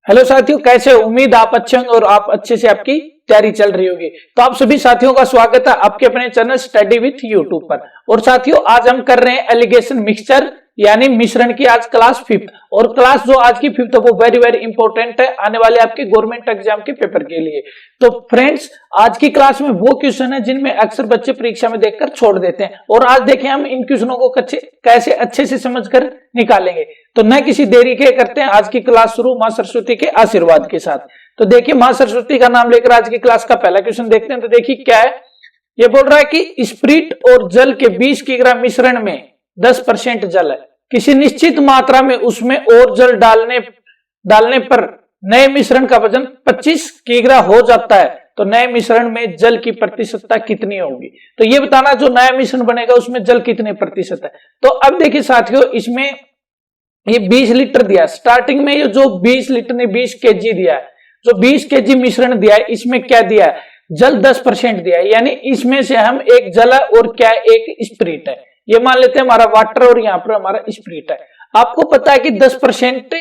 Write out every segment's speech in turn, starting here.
Hello साथियों, कैसे हो? उम्मीद आप अच्छे होंगे और आप अच्छे से आपकी तैयारी चल रही होगी। तो आप सभी साथियों का स्वागत है आपके अपने चैनल स्टडी विथ यूट्यूब पर। और साथियों, आज हम कर रहे हैं एलिगेशन मिक्सचर यानी मिश्रण की आज क्लास 5th। और क्लास जो आज की 5th है वो वेरी वेरी इंपॉर्टेंट है आने वाले आपके गवर्नमेंट एग्जाम के पेपर के लिए। तो फ्रेंड्स, आज की क्लास में वो क्वेश्चन है जिनमें अक्सर बच्चे परीक्षा में देखकर छोड़ देते हैं, और आज देखें हम इन क्वेश्चनों को कैसे अच्छे से समझकर निकालेंगे। तो न किसी देरी के करते हैं आज की क्लास शुरू मां सरस्वती के आशीर्वाद के साथ। तो देखिए, मां सरस्वती का नाम लेकर आज की क्लास का पहला क्वेश्चन देखते हैं। तो देखिए क्या है, ये बोल रहा है कि स्प्रिट और जल के 20 किग्रा मिश्रण में 10% जल है, किसी निश्चित मात्रा में उसमें और जल डालने पर नए मिश्रण का वजन 25 किग्रा हो जाता है, तो नए मिश्रण में जल की प्रतिशतता कितनी होगी। तो ये बताना जो नया मिश्रण बनेगा उसमें जल कितने प्रतिशत है। तो अब देखिए साथियों, इसमें ये 20 लीटर दिया, स्टार्टिंग में ये जो 20 लीटर ने 20 केजी दिया है, जो 20 केजी मिश्रण दिया है, इसमें क्या दिया है, जल 10% दिया है। यानी इसमें से हम एक जल है और क्या एक स्प्रिट है, ये मान लेते हैं हमारा वाटर और यहाँ पर हमारा स्प्रिट है। आपको पता है कि 10%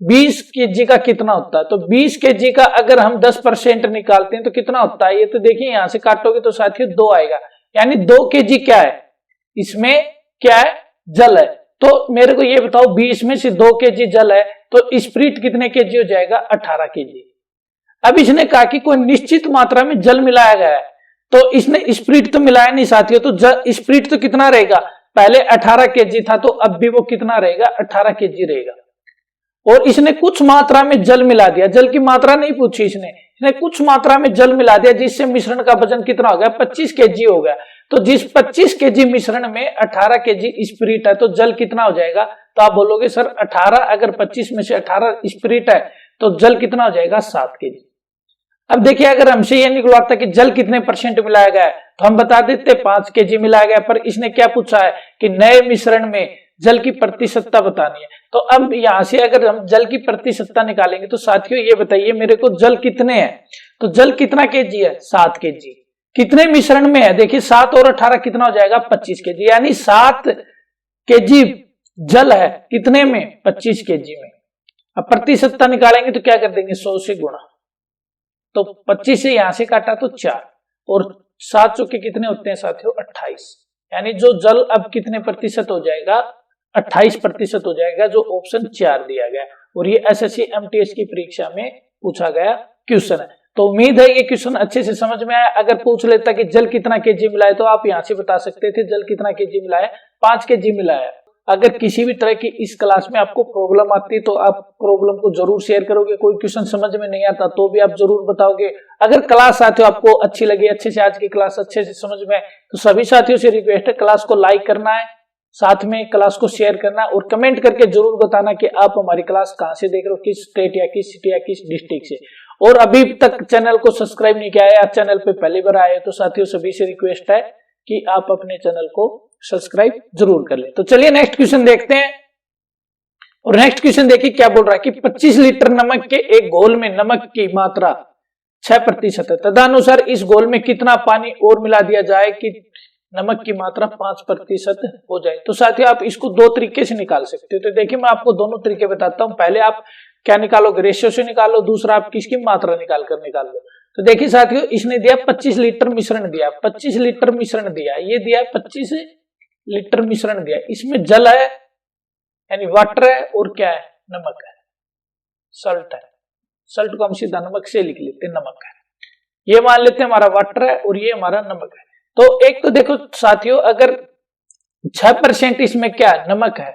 20 केजी का कितना होता है। तो 20 केजी का अगर हम 10% निकालते हैं तो कितना होता है, ये तो देखिए यहां से काटोगे तो साथियों 2 आएगा, यानी 2 केजी क्या है, इसमें क्या है, जल है। तो मेरे को ये बताओ 20 में से 2 केजी जल है तो स्प्रिट कितने केजी हो जाएगा, 18 केजी। अब इसने कहा कि कोई निश्चित मात्रा में जल मिलाया गया है, तो इसने स्प्रिट तो मिलाया नहीं साथियों, तो स्प्रिट तो कितना रहेगा, पहले 18 केजी था तो अब भी वो कितना रहेगा, 18 केजी रहेगा। और इसने कुछ मात्रा में जल मिला दिया, जल की मात्रा नहीं पूछी इसने कुछ मात्रा में जल मिला दिया, जिससे मिश्रण का वजन कितना हो गया, 25 केजी हो गया। तो जिस 25 केजी मिश्रण में 18 केजी स्प्रिट है तो जल कितना हो जाएगा। तो आप बोलोगे सर 18 अगर 25 में से 18 स्प्रिट है तो जल कितना हो जाएगा, 7 केजी। अब देखिए, अगर हमसे ये निकलवाता कि जल कितने परसेंट मिलाया गया है तो हम बता देते 5 केजी मिलाया गया, पर इसने क्या पूछा है कि नए मिश्रण में जल की प्रतिशतता बतानी है। तो अब यहां से अगर हम जल की प्रतिशतता निकालेंगे तो साथियों ये बताइए मेरे को जल कितने हैं। तो जल कितना केजी है, 7 केजी। कितने मिश्रण में है, देखिए 7 और 18 कितना हो जाएगा, 25 केजी। यानी 7 केजी जल है कितने में, 25 केजी में। अब प्रतिशतता निकालेंगे तो क्या कर देंगे, 100 से गुणा। तो 25 से यहां से काटा तो 4 और 7 चौके कितने होते हैं साथियों, 28। यानी जो जल अब कितने प्रतिशत हो जाएगा, 28% हो जाएगा, जो ऑप्शन 4 दिया गया। और ये एसएससी एमटीएस की परीक्षा में पूछा गया क्वेश्चन है। तो उम्मीद है ये क्वेश्चन अच्छे से समझ में आया। अगर पूछ लेता कि जल कितना केजी मिलाया तो आप यहां से बता सकते थे जल कितना केजी मिलाया, 5 केजी मिलाया। अगर किसी भी तरह की इस क्लास में आपको प्रॉब्लम आती है तो आप प्रॉब्लम को जरूर शेयर करोगे, कोई क्वेश्चन समझ में नहीं आता तो भी आप जरूर बताओगे। अगर क्लास साथियों आपको अच्छी लगी, अच्छे से आज की क्लास अच्छे से समझ में, तो सभी साथियों से रिक्वेस्ट है क्लास को लाइक करना है, साथ में क्लास को शेयर करना और कमेंट करके जरूर बताना कि आप हमारी क्लास कहां से देख रहे हो, किस स्टेट या किस सिटी या किस डिस्ट्रिक्ट से। और अभी तक चैनल को सब्सक्राइब नहीं किया है, चैनल पे पहली बार आए तो साथियों सभी से रिक्वेस्ट है कि आप अपने चैनल को सब्सक्राइब जरूर कर ले। तो चलिए नेक्स्ट क्वेश्चन देखते हैं। और नेक्स्ट क्वेश्चन देखिए क्या बोल रहा है कि 25 लीटर नमक के एक घोल में नमक की मात्रा 6% है, तदनुसार इस घोल में कितना पानी और मिला दिया जाए कि नमक की मात्रा 5% हो जाए। तो साथियों आप इसको 2 तरीके से निकाल सकते हो। तो देखिए मैं आपको दोनों तरीके बताता हूं। पहले आप क्या निकालोगे, रेशियो से निकालो, दूसरा आप किसकी मात्रा निकाल कर निकाल लो। तो देखिए साथियों, इसने दिया 25 लीटर मिश्रण दिया, 25 लीटर मिश्रण दिया, ये दिया 25 लीटर मिश्रण दिया, इसमें जल है यानी वाटर है और क्या है, नमक है, सल्ट है। सल्ट को हम सीधा नमक से लिख लेते हैं, नमक है। ये मान लेते हैं हमारा वाटर है और ये हमारा नमक है। तो एक तो देखो साथियों, अगर 6% इसमें क्या है, नमक है,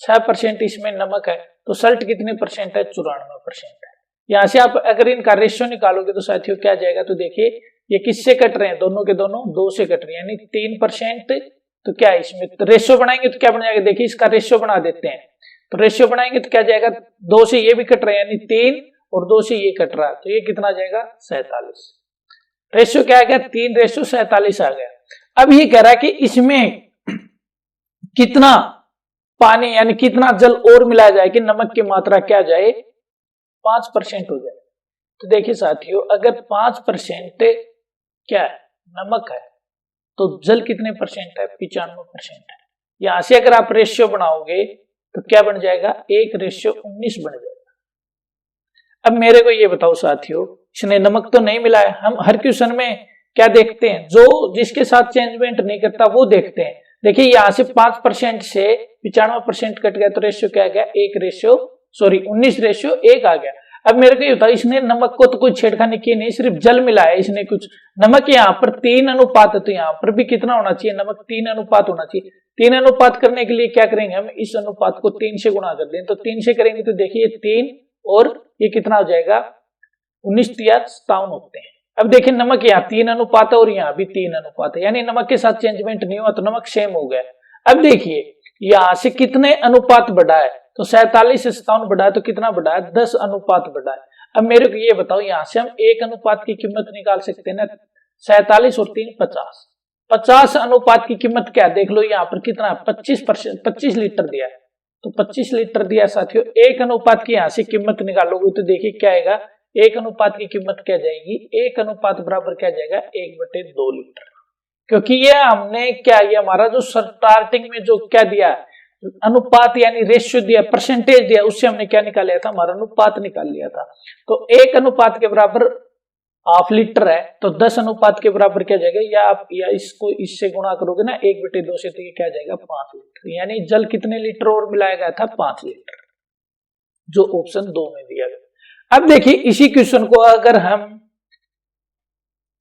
6% इसमें नमक है, तो सल्ट कितने परसेंट है, 94% है। यहां से आप अगर इनका रेशियो निकालोगे तो साथियों क्या जाएगा, तो देखिए ये किससे कट रहे हैं, दोनों के दोनों 2 से कट रहे हैं, यानी 3%। तो क्या है इसमें, तो रेशियो बनाएंगे तो क्या बन जाएगा, देखिए इसका रेशियो बना देते हैं। तो रेशियो बनाएंगे तो क्या जाएगा, 2 से ये भी कट रहे हैं यानी 3 और 2 से ये कट रहा है, तो ये कितना जाएगा, 47। रेशियो क्या आ गया, 3:47 आ गया। अब ये कह रहा है कि इसमें कितना पानी यानी कितना जल और मिलाया जाए कि नमक की मात्रा क्या जाए, 5% हो जाए। तो देखिए साथियों, अगर 5% क्या है, नमक है, तो जल कितने परसेंट है, 95% है। यहां से अगर आप रेशियो बनाओगे तो क्या बन जाएगा, 1:19 बन जाएगा। अब मेरे को ये बताओ साथियों, इसने नमक तो नहीं मिलाया। हम हर क्वेश्चन में क्या देखते हैं, जो जिसके साथ चेंजमेंट नहीं करता वो देखते हैं। देखिए यहाँ से 5% से 95% कट गया तो रेशियो क्या आ गया, 19:1 आ गया। अब मेरे को ये बताओ, इसने नमक को तो कोई छेड़खानी की नहीं, सिर्फ जल मिलाया इसने कुछ। नमक यहाँ पर 3 अनुपात है, तो यहाँ पर भी कितना होना चाहिए, नमक 3 अनुपात होना चाहिए। 3 अनुपात करने के लिए क्या करेंगे, हम इस अनुपात को 3 से गुणा कर दें। तो 3 से करेंगे तो देखिए 3 और ये कितना हो जाएगा, 19×3 होते हैं। अब देखिए नमक यहाँ 3 अनुपात है और यहाँ भी 3 अनुपात है, यानी नमक के साथ चेंजमेंट नहीं हुआ तो नमक सेम हो गया। अब देखिए यहाँ से कितने अनुपात बढ़ा है, तो 47 से 57 बढ़ा है, तो कितना बढ़ा है, 10 अनुपात बढ़ा है। अब मेरे को ये बताओ, यहाँ से हम 1 अनुपात की कीमत निकाल सकते हैं ना, 47 और 3 50। 50 अनुपात की कीमत क्या, देख लो यहाँ पर कितना 25 लीटर दिया है, तो 25 लीटर दिया साथियों। 1 अनुपात की यहाँ से कीमत निकालोगे तो देखिए क्या आएगा, 1 अनुपात की कीमत क्या जाएगी, 1 अनुपात बराबर क्या जाएगा, 1/2 लीटर। क्योंकि ये हमने क्या, ये हमारा जो स्टार्टिंग में जो क्या दिया अनुपात यानी रेशियो दिया, परसेंटेज दिया, उससे हमने क्या निकाल लिया था, हमारा अनुपात निकाल लिया था। तो 1 अनुपात के बराबर ½ लीटर है, तो 10 अनुपात के बराबर क्या जाएगा, या आप या इसको इससे गुणा करोगे ना 1/2 से, तो ये क्या जाएगा 5 लीटर। यानी जल कितने लीटर और मिलाया गया था, 5 लीटर, जो ऑप्शन 2 में दिया गया। अब देखिए इसी क्वेश्चन को अगर हम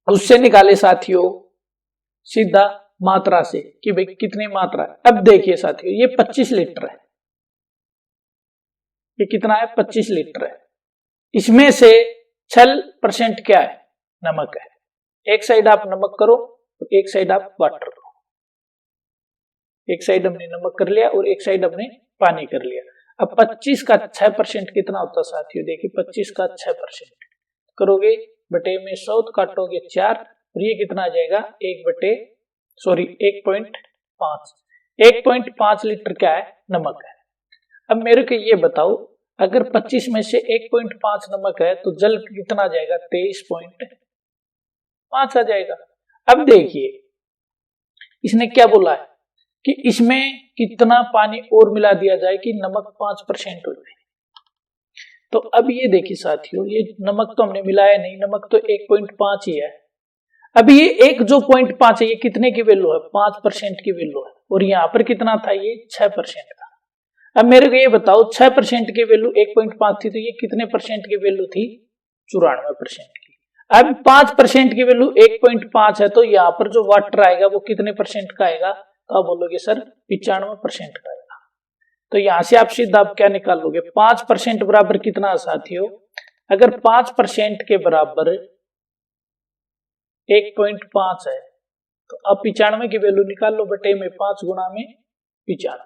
उससे निकाले साथियों सीधा मात्रा से कि भाई कितनी मात्रा है। अब देखिए साथियों ये 25 लीटर है, ये कितना है, 25 लीटर है। इसमें से 6% क्या है, नमक है। एक साइड आप नमक करो और एक साइड आप वाटर करो। एक साइड हमने नमक कर लिया और एक साइड हमने पानी कर लिया। अब 25 का 6% कितना होता है साथियों, देखिए 25 का 6% करोगे बटे में 100 तो काटोगे 4 और ये कितना आ जाएगा 1.5 लीटर क्या है, नमक है। अब मेरे को ये बताओ, अगर 25 में से 1.5 नमक है तो जल कितना आ जाएगा, 23.5 आ जाएगा। अब देखिए इसने क्या बोला है कि इसमें कितना पानी और मिला दिया जाए कि नमक 5% हो जाए। तो अब ये देखिए साथियों, ये नमक तो हमने मिलाया नहीं, नमक तो 1.5 ही है। अब ये एक जो 0.5 है ये कितने की वैल्यू है, 5% की वैल्यू है, और यहाँ पर कितना था, ये 6% था। अब मेरे को ये बताओ 6% की वैल्यू 1.5 थी, तो ये कितने परसेंट की वैल्यू थी, 94% की। अब 5% की वैल्यू 1.5 है, तो यहाँ पर जो वाटर आएगा वो कितने परसेंट का आएगा, तो आप बोलोगे सर 95% का आएगा। तो यहां से आप सीधा आप क्या निकालोगे, 5% बराबर कितना साथियों, अगर 5% के बराबर 1.5 है तो अब 95 की वैल्यू निकाल लो, बटे में 5 गुना में 95।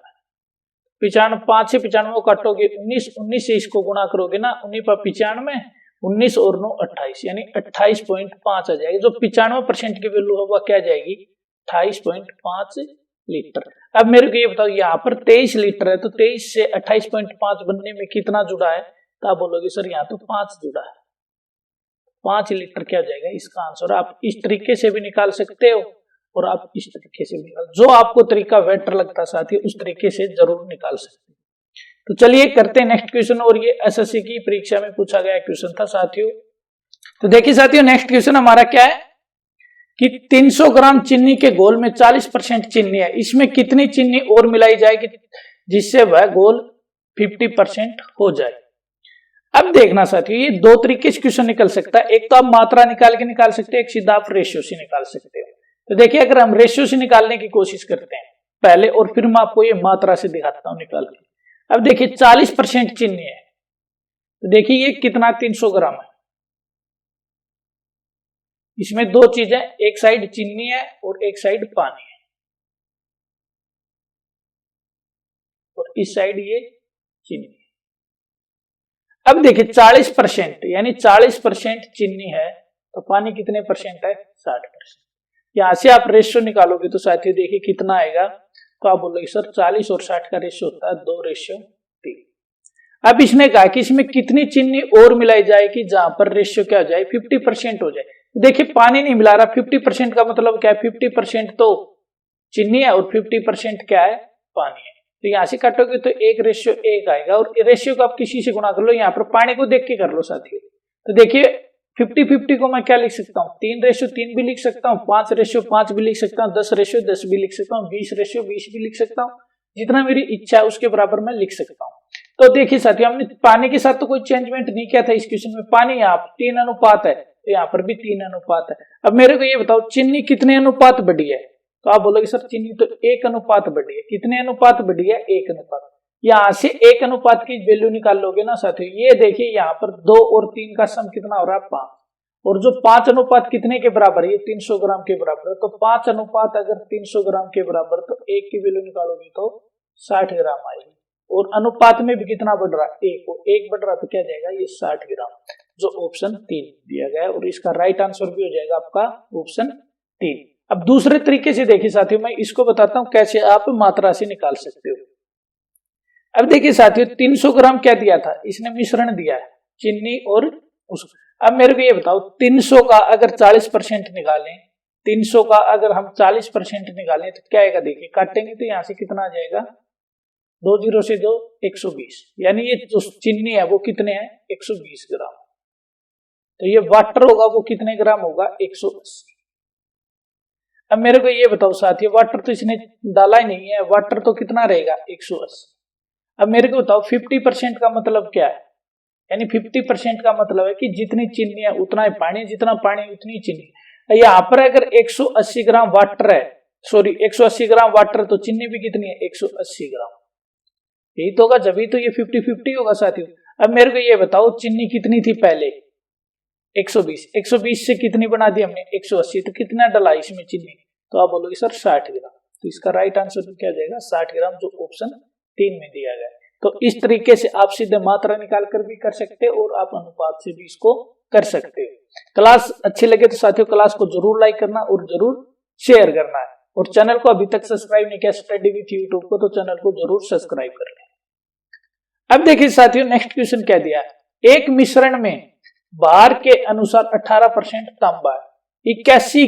5 से 95 को काटोगे 19 से इसको गुणा करोगे ना, 19 पर 95, 19 और 9 28, यानी 28.5 आ जाएगी। जो 95% की वैल्यू है वह क्या जाएगी, 28.5 लीटर। अब मेरे को ये बताओ, यहाँ पर 23 लीटर है, तो 23 से 28.5 बनने में कितना जुड़ा है, तो आप बोलोगे सर यहाँ तो 5 जुड़ा है, 5 लीटर क्या जाएगा इसका आंसर। आप इस तरीके से भी निकाल सकते हो और आप इस तरीके से भी निकाल, जो आपको तरीका बेटर लगता साथी उस तरीके से जरूर निकाल सकते हैं। तो चलिए करते हैं नेक्स्ट क्वेश्चन, और ये एसएससी की परीक्षा में पूछा गया क्वेश्चन था साथियों। तो देखिए साथियों नेक्स्ट क्वेश्चन हमारा क्या है कि 300 ग्राम चीनी के घोल में 40% चीनी है, इसमें कितनी चीनी और मिलाई जाएगी जिससे वह घोल 50% हो जाए। अब देखना साथियों ये दो तरीके से क्वेश्चन निकल सकता है, एक तो आप मात्रा निकाल के निकाल सकते हो, एक सीधा आप रेशियो से निकाल सकते हो। तो देखिए अगर हम रेशियो से निकालने की कोशिश करते हैं पहले, और फिर मैं आपको ये मात्रा से दिखाता हूं निकाल के। अब देखिए 40% चीनी है, तो देखिए ये कितना 300 ग्राम है। इसमें दो चीजें, एक साइड चीनी है और एक साइड पानी है, और इस साइड ये चीनी है। अब देखिए 40% यानी 40% चीनी है, तो पानी कितने परसेंट है, 60%। यहां से आप रेशियो निकालोगे तो साथियों देखिए कितना आएगा, तो आप बोलोगे सर 40 और 60 का रेशियो होता है 2:3। अब इसने कहा कि इसमें कितनी चीनी और मिलाई जाएगी जहां पर रेशियो क्या हो जाए, 50% हो जाए। देखिए पानी नहीं मिला रहा, 50% का मतलब क्या है, 50% तो चीनी है और 50% क्या है, पानी है। तो यहाँ से काटोगे तो 1:1 आएगा, और रेशियो को आप किसी से गुणा कर लो, यहाँ पर पानी को देख के कर लो साथियों। तो देखिए 50-50 को मैं क्या लिख सकता हूँ, 3:3 भी लिख सकता हूँ, 5:5 भी लिख सकता हूँ, 10:10 भी लिख सकता हूँ, 20:20 भी लिख सकता हूँ, जितना मेरी इच्छा है उसके बराबर मैं लिख सकता हूँ। तो देखिए साथियों, हमने पानी के साथ तो कोई चेंजमेंट नहीं किया था इस क्वेश्चन में। पानी यहाँ 3 अनुपात है, तो यहाँ पर भी 3 अनुपात है। अब मेरे को ये बताओ चीनी कितने अनुपात बढ़ी है, तो आप बोलोगे सर चीनी तो 1 अनुपात बढ़ी है। कितने अनुपात बढ़ी है, 1 अनुपात। यहाँ से 1 अनुपात की वैल्यू निकाल लोगे ना साथियों, ये देखिए यहाँ पर 2 और 3 का सम कितना हो रहा है, 5। और जो 5 अनुपात कितने के बराबर है, ये 300 ग्राम के बराबर है। तो 5 अनुपात अगर 300 ग्राम के बराबर, तो 1 की वैल्यू निकालोगे तो 60 ग्राम आएगी। और अनुपात में भी कितना बढ़ रहा है, 1 और 1 बढ़ रहा है, तो क्या जाएगा, ये 60 ग्राम, जो ऑप्शन 3 दिया गया है। और इसका राइट आंसर भी हो जाएगा आपका ऑप्शन 3। अब दूसरे तरीके से देखिए साथियों, मैं इसको बताता हूं कैसे आप मात्रा से निकाल सकते हो। अब देखिए साथियों, 300 ग्राम क्या दिया था, इसने मिश्रण दिया है चीनी और उसको। अब मेरे को ये बताओ 300 का अगर 40% निकालें, 300 का अगर हम 40% निकालें तो क्या आएगा, देखिए काटेंगे तो यहां से कितना आ जाएगा, 2 0 से 2 120, यानी ये जो चीनी है वो कितने हैं, 120 ग्राम। तो ये वाटर होगा वो कितने ग्राम होगा, 180। अब मेरे को ये बताओ साथियों, वाटर तो इसने डाला ही नहीं है, वाटर तो कितना रहेगा, 180। अब मेरे को बताओ 50% का मतलब क्या है, यानी 50% का मतलब है कि जितनी चीनी है उतना ही पानी, जितना पानी उतनी चीनी। यहाँ पर अगर 180 ग्राम वाटर है, सॉरी 180 ग्राम वाटर, तो चीनी भी कितनी है, 180 ग्राम। यही तो होगा, जब ही तो ये 50-50 होगा साथियों। अब मेरे को ये बताओ चीनी कितनी थी पहले, 120, 120 से कितनी बना दी हमने, 180, तो कितना डला इसमें चीनी, तो आप बोलोगे सर 60 ग्राम। तो इसका राइट आंसर क्या जाएगा, 60 ग्राम, जो ऑप्शन 3 में दिया गया है। तो इस तरीके से आप सीधे मात्रा निकाल कर भी कर सकते हो, और आप अनुपात से भी इसको कर सकते हो। क्लास अच्छी लगे तो साथियों क्लास को जरूर लाइक करना और जरूर शेयर करना है। और चैनल को अभी तक सब्सक्राइब नहीं किया स्टडी विथ यूट्यूब को, तो चैनल को जरूर सब्सक्राइब कर लें। अब देखिए साथियों, नेक्स्ट क्वेश्चन क्या दिया है, एक मिश्रण में भार के अनुसार 18% तांबा है, 81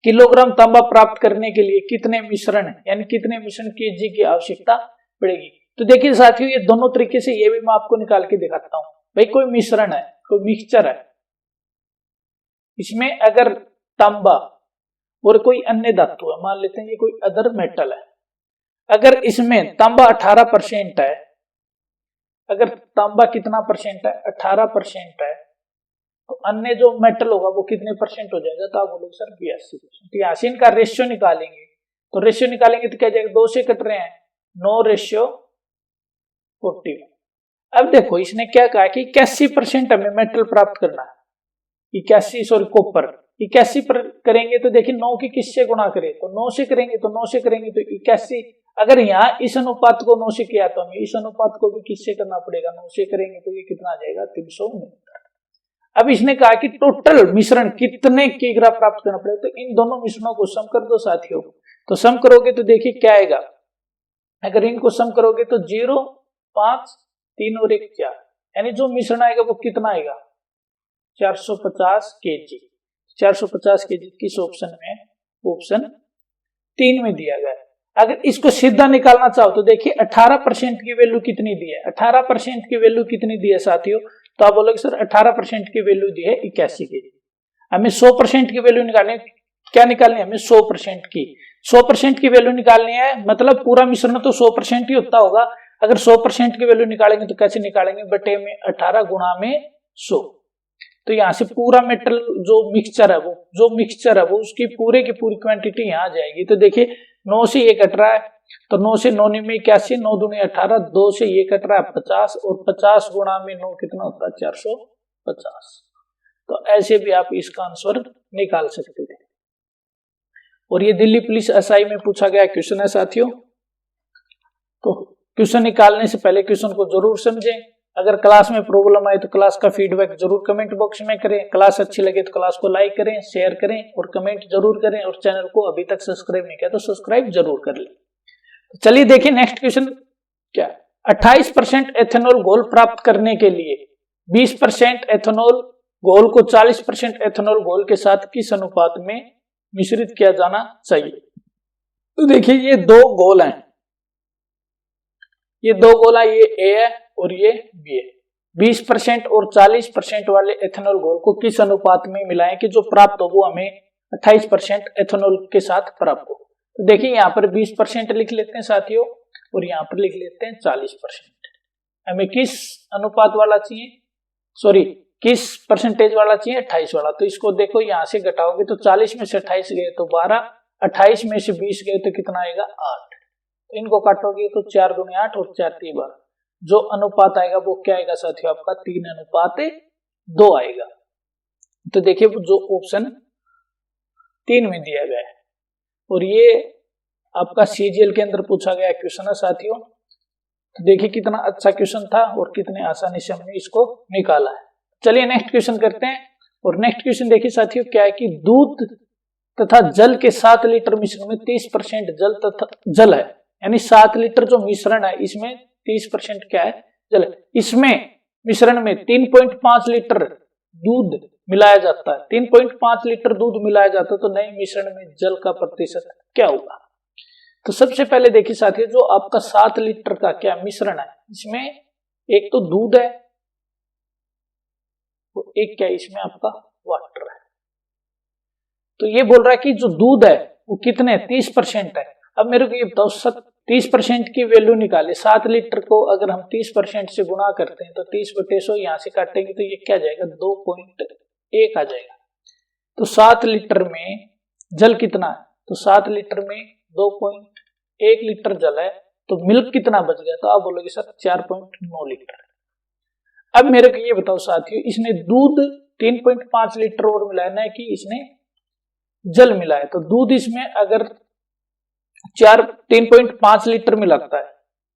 किलोग्राम तांबा प्राप्त करने के लिए कितने मिश्रण यानी कितने मिश्रण केजी की आवश्यकता पड़ेगी। तो देखिए साथियों, ये दोनों तरीके से ये भी मैं आपको निकाल के दिखाता हूं। भाई कोई मिश्रण है, कोई मिक्सचर है, इसमें अगर तांबा और कोई अन्य धातु है, मान लेते हैं ये कोई अदर मेटल है, अगर इसमें तांबा 18% है, अगर तांबा कितना परसेंट है, 18% है, तो अन्य जो मेटल होगा वो कितने परसेंट हो जाएगा, तो आप बोलोगे सर 82%। यहाँ से इनका रेशियो निकालेंगे, तो रेशियो निकालेंगे तो क्या जाएगा, 2 से कट रहे हैं, 9:41। अब देखो इसने क्या कहा कि 81% हमें मेटल प्राप्त करना है, 81 सॉरी कॉपर 81 पर करेंगे, तो देखिए 9 की किससे गुणा करें, तो 9 से करेंगे, तो 9 से करेंगे तो 81। अगर यहाँ इस अनुपात को 9 से किया तो हमें इस अनुपात को भी किससे करना पड़ेगा, 9 से करेंगे तो ये कितना आ जाएगा, 369। अब इसने कहा कि टोटल मिश्रण कितने किलोग्राम प्राप्त करना पड़ेगा, तो इन दोनों मिश्रणों को सम कर दो साथियों। तो सम करोगे तो देखिए क्या आएगा, अगर इनको सम करोगे तो 0, 5, 3 और 1 4, यानी जो मिश्रण आएगा वो कितना आएगा, 450 केजी। 450 केजी किस ऑप्शन में, ऑप्शन 3 में दिया गया है। अगर इसको सीधा निकालना चाहो तो देखिए 18% की वैल्यू कितनी दी है, 18% की वैल्यू कितनी दी है साथियों, तो आप बोलोगे सर 18% की वैल्यू दी है 81 केजी। हमें 100% की वैल्यू निकालनी है, क्या निकालनी है हमें, 100% की। 100% की वैल्यू निकालनी है, मतलब पूरा मिश्रण तो 100% ही होता होगा। अगर 100% की वैल्यू निकालेंगे तो कैसे निकालेंगे, बटे में 18 गुणा में 100। तो यहाँ से पूरा मेटल जो मिक्सचर है वो उसकी पूरे की पूरी क्वांटिटी यहाँ आ जाएगी। तो देखिए 9 से ये कट रहा है, तो 9 से 9 में 81, 9 दूनी 18, 2 से ये कट रहा है 50, और 50 गुणा में 9 कितना होता है, 450। तो ऐसे भी आप इसका आंसर निकाल सकते थे। और ये दिल्ली पुलिस एसआई में पूछा गया क्वेश्चन है साथियों। तो क्वेश्चन निकालने से पहले क्वेश्चन को जरूर समझें। अगर क्लास में प्रॉब्लम आए तो क्लास का फीडबैक जरूर कमेंट बॉक्स में करें। क्लास अच्छी लगे तो क्लास को लाइक करें, शेयर करें और कमेंट जरूर करें। और चैनल को अभी तक सब्सक्राइब नहीं किया तो सब्सक्राइब जरूर कर लें। तो चलिए देखिए नेक्स्ट क्वेश्चन क्या, 28% एथेनॉल घोल प्राप्त करने के लिए 20% एथेनॉल घोल को 40% एथेनॉल घोल के साथ किस अनुपात में मिश्रित किया जाना चाहिए। तो देखिए ये दो घोल हैं, ये दो गोला, ये ए है और ये बी है। 20% और 40% वाले एथेनॉल घोल को किस अनुपात में मिलाएं कि जो प्राप्त हो वो हमें 28% एथेनॉल के साथ प्राप्त हो। तो देखिए यहाँ पर 20% लिख लेते हैं साथियों और यहाँ पर लिख लेते हैं 40%। हमें किस अनुपात वाला चाहिए, सॉरी किस परसेंटेज वाला चाहिए, 28 वाला। तो इसको देखो यहाँ से घटाओगे तो 40 में से 28 गए तो 12, 28 में से 20 गए तो कितना आएगा 8। तो इनको काटोगे तो 4 दूनी 8 और 4 3 12। जो अनुपात आएगा वो क्या आएगा साथियों, आपका 3:2 आएगा। तो देखिए जो ऑप्शन 3 में दिया गया है और ये आपका सीजीएल के अंदर पूछा गया क्वेश्चन है साथियों। तो देखिए कितना अच्छा क्वेश्चन था और कितने आसानी से हमने इसको निकाला है। चलिए नेक्स्ट क्वेश्चन करते हैं। और नेक्स्ट क्वेश्चन देखिए साथियों क्या है कि दूध तथा जल के 7 लीटर मिश्रण में 30% जल तथा जल है, यानी 7 लीटर जो मिश्रण है इसमें 30% क्या है, जल है। इसमें मिश्रण में 3.5 लीटर दूध मिलाया जाता है, 3.5 लीटर दूध मिलाया जाता है, तो नए मिश्रण में जल का प्रतिशत क्या होगा। तो सबसे पहले देखिए साथियों जो आपका 7 लीटर का क्या मिश्रण है, इसमें एक तो दूध है और एक क्या इसमें आपका वाटर है। तो ये बोल रहा है कि जो दूध है वो कितने 30% है। अब मेरे को ये बताओ 30% की वैल्यू निकाले। 7 लीटर को अगर हम 30% से गुणा करते हैं तो 30/100 यहां से काटेंगे तो ये क्या जाएगा 2.1 आ जाएगा। तो 7 लीटर में जल कितना है, तो 7 लीटर में 2.1 लीटर जल है, तो मिल्क कितना बच गया, तो आप बोलोगे सर 4.9 लीटर। अब मेरे को ये बताओ साथियों इसने दूध 3.5 लीटर और मिलाया ना कि इसने जल मिलाया, तो दूध इसमें अगर 3.5 लीटर मिलाता है,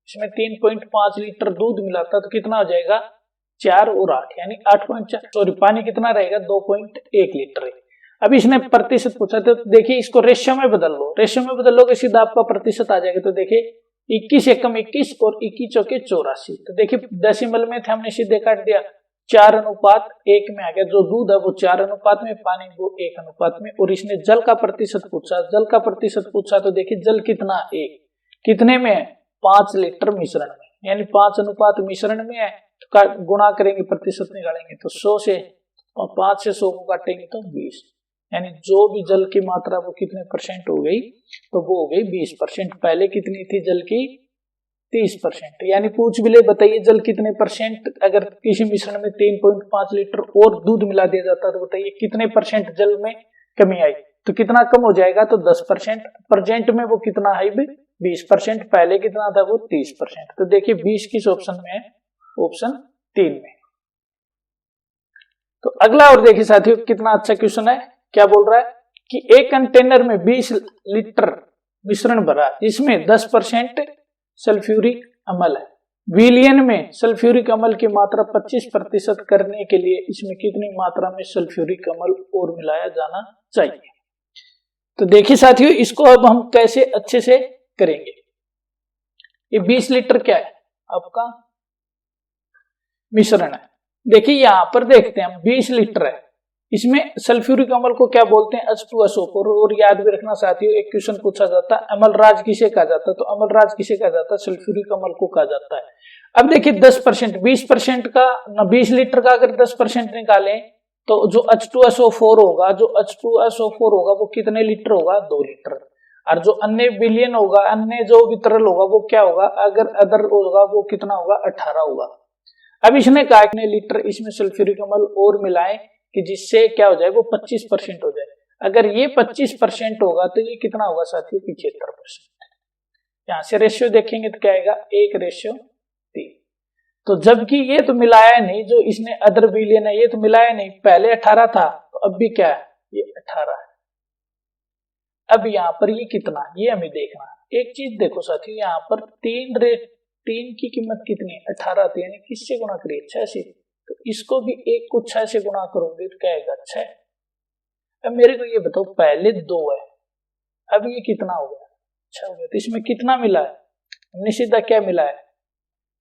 इसमें 3.5 लीटर दूध मिलाता है तो कितना हो जाएगा 4 और 8 यानी 8.4, सॉरी पानी कितना रहेगा 2.1 लीटर है। अब इसने प्रतिशत पूछा तो देखिए इसको रेशियो में बदल लो, रेशियो में बदल लोगे सीधा आपका प्रतिशत आ जाएगा। तो देखिए 21 एकम 21 और 21 चौके 84। तो देखिए डेसिमल में थे हमने सीधे काट दिया, 4:1 में आ गया। जो दूध है वो 4:1 में, पानी वो 1:1 में। और इसने जल का प्रतिशत पूछा, जल का प्रतिशत पूछा तो देखिए जल कितना 1 कितने में है 5 लीटर मिश्रण में, यानी 5:1 मिश्रण में है। तो गुणा करेंगे प्रतिशत निकालेंगे तो 100 से, और 5 से 100 को काटेंगे तो 20, यानी जो भी जल की मात्रा वो कितने परसेंट हो गई, तो वो हो गई 20%। पहले कितनी थी जल की 30%। यानी पूछ भी ले बताइए जल कितने परसेंट, अगर किसी मिश्रण में 3.5 लीटर और दूध मिला दिया जाता तो बताइए कितने परसेंट जल में कमी आई, तो कितना कम हो जाएगा, तो 10%। प्रेजेंट में वो कितना है 20%, पहले कितना था वो 30%। तो देखिए 20 किस ऑप्शन में है, ऑप्शन 3 में। तो अगला और देखिए साथियों कितना अच्छा क्वेश्चन है, क्या बोल रहा है कि एक कंटेनर में 20 लीटर मिश्रण भरा जिसमें 10% सल्फ्यूरिक अम्ल है। विलियन में सल्फ्यूरिक अम्ल की मात्रा 25% करने के लिए इसमें कितनी मात्रा में सल्फ्यूरिक अम्ल और मिलाया जाना चाहिए। तो देखिए साथियों इसको अब हम कैसे अच्छे से करेंगे। ये 20 लीटर क्या है आपका मिश्रण है। देखिए यहां पर देखते हैं हम 20 लीटर है, इसमें सल्फ्यूरिक अम्ल को क्या बोलते हैं H2SO4। और याद भी रखना साथियों एक क्वेश्चन पूछा जाता है अम्लराज किसे कहा जाता है, तो अम्लराज किसे कहा जाता है, सल्फ्यूरिक अम्ल को कहा जाता है। अब देखिए 10%, 20% का 20 लीटर का अगर 10% निकालें तो जो H2SO4 होगा, जो H2SO4 होगा वो कितने लीटर होगा 2 लीटर। और जो अन्य विलियन होगा, अन्य जो भी तरल होगा वो क्या होगा, अगर अदर होगा वो कितना होगा 18 होगा। अब इसने कहा कितने लीटर इसमें सल्फ्यूरिक अम्ल और मिलाएं कि जिससे क्या हो जाए वो 25% हो जाए। अगर ये 25% होगा तो ये कितना होगा साथियों 75%। यहां से रेशियो देखेंगे तो क्या आएगा 1:3। तो जबकि ये तो मिलाया नहीं, जो इसने अदर विलियन है ये तो मिलाया नहीं, पहले 18 था तो अब भी क्या है ये 18 है। अब यहाँ पर ये कितना, ये हमें देखना है। एक चीज देखो साथियों यहाँ पर 3 की कीमत कितनी है 18 थी, यानी किससे गुणा करिए 6 से, तो इसको भी 1 को 6 से गुणा करोगे तो क्या आएगा 6। अब मेरे को ये बताओ पहले 2 है, अब ये कितना हो गया 6 हो गया। तो इसमें कितना मिला है, हमने सीधा क्या मिला है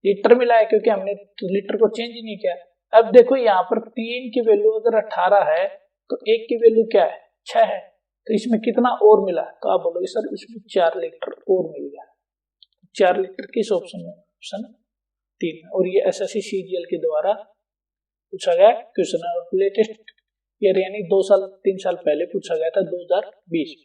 लीटर मिला है, क्योंकि हमने तो लीटर को चेंज ही नहीं किया। अब देखो यहाँ पर 3 की वैल्यू अगर 18 है तो 1 की वैल्यू क्या है 6 है, तो इसमें कितना और मिला, तो आप बोलोगे सर इसमें 4 लीटर और मिल गया। 4 लीटर किस ऑप्शन में, ऑप्शन 3। और ये एसएससी सीजीएल के द्वारा पूछा गया क्वेश्चन है, लेटेस्ट ईयर यानी 2-3 साल पहले पूछा गया था 2020।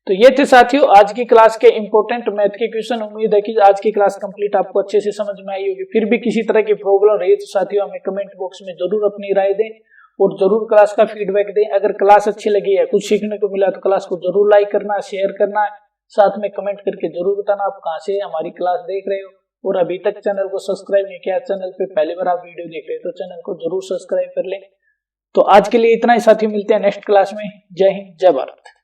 तो ये थे साथियों आज की क्लास के इंपॉर्टेंट मैथ के क्वेश्चन। उम्मीद है कि आज की क्लास कंप्लीट आपको अच्छे से समझ में आई होगी। फिर भी किसी तरह की प्रॉब्लम रही तो साथियों हमें कमेंट बॉक्स में जरूर अपनी राय दें और जरूर क्लास का फीडबैक दें। अगर क्लास अच्छी लगी है, कुछ सीखने को मिला तो क्लास को जरूर लाइक करना, शेयर करना, साथ में कमेंट करके जरूर बताना आप कहां से हमारी क्लास देख रहे हो। और अभी तक चैनल को सब्सक्राइब नहीं किया, चैनल पे पहली बार आप वीडियो देख रहे हो तो चैनल को जरूर सब्सक्राइब कर लें। तो आज के लिए इतना ही साथियों, मिलते हैं नेक्स्ट क्लास में। जय हिंद, जय भारत।